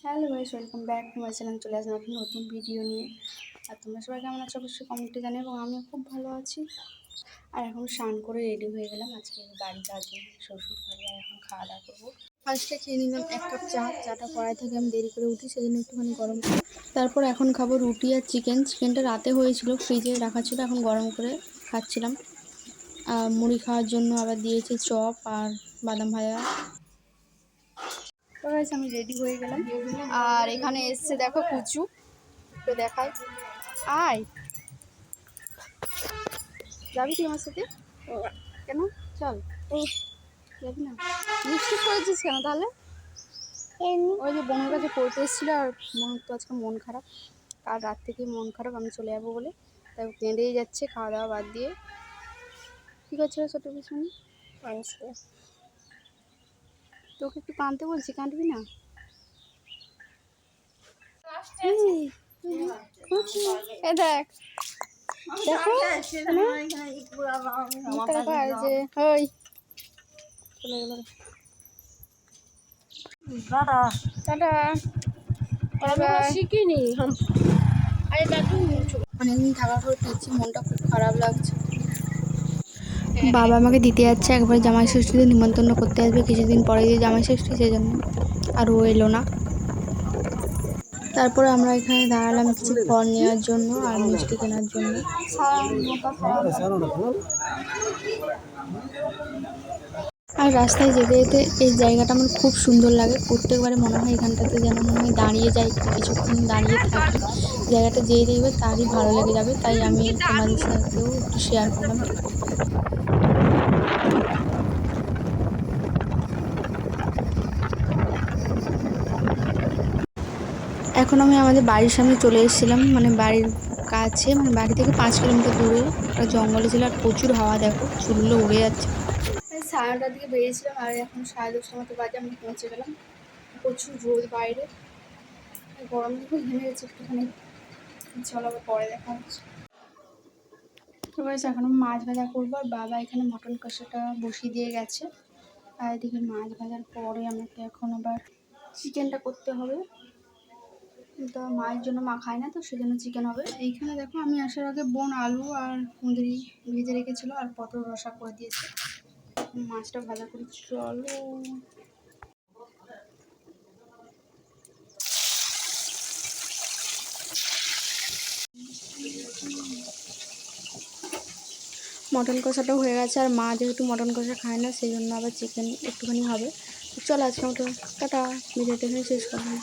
Hello guys, welcome back to my channel. চলে আসলাম একটা নতুন ভিডিও নিয়ে। আর তোমরা সবাই কেমন আছো অবশ্যই কমেন্টে জানিও, এবং আমিও খুব ভালো আছি। আর এখন স্নান করে রেডি হয়ে গেলাম আজকে বাড়ি যাওয়ার জন্য, শ্বশুর বাড়ি। আর এখন খাওয়া দাওয়া করবো। ফার্স্টে খেয়ে নিলাম 1 কাপ চাটা কড়াই থেকে আমি দেরি করে উঠি, সেজন্য একটুখানি গরম করি। তারপর এখন খাবো রুটি আর চিকেনটা রাতে হয়েছিল, ফ্রিজে রাখা ছিল, এখন গরম করে খাচ্ছিলাম। মুড়ি খাওয়ার জন্য আবার দিয়েছে চপ আর বাদাম ভাজা। তো গাইস আমি রেডি হয়ে গেলাম, আর এখানে এসছে দেখো কুচু, তো দেখাই। আয়, যাবি তুই আমার সাথে? কেন? চল। যাবি না? লিপস্টিক করেছিস কেন তাহলে? ওই যে বোনের কাছে পড়তে এসেছিলো, আর বোনের তো আজকে মন খারাপ, কাল রাত থেকে মন খারাপ, আমি চলে যাবো বলে তাই কেঁদেই যাচ্ছে খাওয়া দাওয়া বাদ দিয়ে। কী করছিল ছোটো পিছনে? তোকে একটু কাঁদতে বলছি, কাঁদবি না? এ দেখ, দেখো যে ওই চলে গেল। টাটা। শিখিনি অনেকদিন থাকার পর ফিরছি, মনটা খুব খারাপ লাগছে। বাবা আমাকে দিতে যাচ্ছে, একবার জামাই ষষ্ঠীতে নিমন্ত্রণ করতে আসবে, কিছুদিন পরে দিয়ে জামাই ষষ্ঠী, সেই জন্য আর ও এলো না। তারপরে আমরা এখানে দাঁড়ালাম কিছু ফল নেওয়ার জন্য আর মিষ্টি কেনার জন্য। আর রাস্তায় যেতে যেতে এই জায়গাটা আমার খুব সুন্দর লাগে, প্রত্যেকবারে মনে হয় এখানটাতে যেন মনে হয় দাঁড়িয়ে যাই, একটু কিছুক্ষণ দাঁড়িয়ে থাকি। জায়গাটা যেই দেখবে তারই ভালো লেগে যাবে, তাই আমি তোমাদের সাথেও একটু শেয়ার করলাম। এখন আমি আমাদের বাড়ির সামনে চলে এসেছিলাম, মানে বাড়ির কাছে, মানে বাড়ি থেকে 5 কিলোমিটার দূরে একটা জঙ্গলে ছিল, আর প্রচুর হাওয়া, দেখো চুলগুলো উড়ে যাচ্ছে। 9:30টার দিকে বেরিয়েছিলাম, আর এখন 10:30টার মতো বাজে, আমি পৌঁছে গেলাম। প্রচুর রোদ বাইরে, গরম দেখে ঘেমে গেছে একটুখানি। চলো আবার পরে দেখা হচ্ছে। তো গাইস এখন আমি মাছ ভাজা করবো, আর বাবা এখানে মটন কষাটা বসিয়ে দিয়ে গেছে। আর এদিকে মাছ ভাজার পরে আমাকে এখন আবার চিকেনটা করতে হবে। তো মায়ের জন্য মা খায় না, তো সেজন্য চিকেন হবে। এইখানে দেখো আমি আসার আগে বোন আলু আর কুঁদরি ভেজে রেখেছিলো, আর পটল রসা করে দিয়েছে। মাছটা ভাজা করি, চলো। মটন কষাটাও হয়ে গেছে, আর মা যেহেতু মটন কষা খায় না, সেই জন্য আবার চিকেন একটুখানি হবে। চলো আজকে মতো টাটা, ভিডিওটা এখানে শেষ করলাম।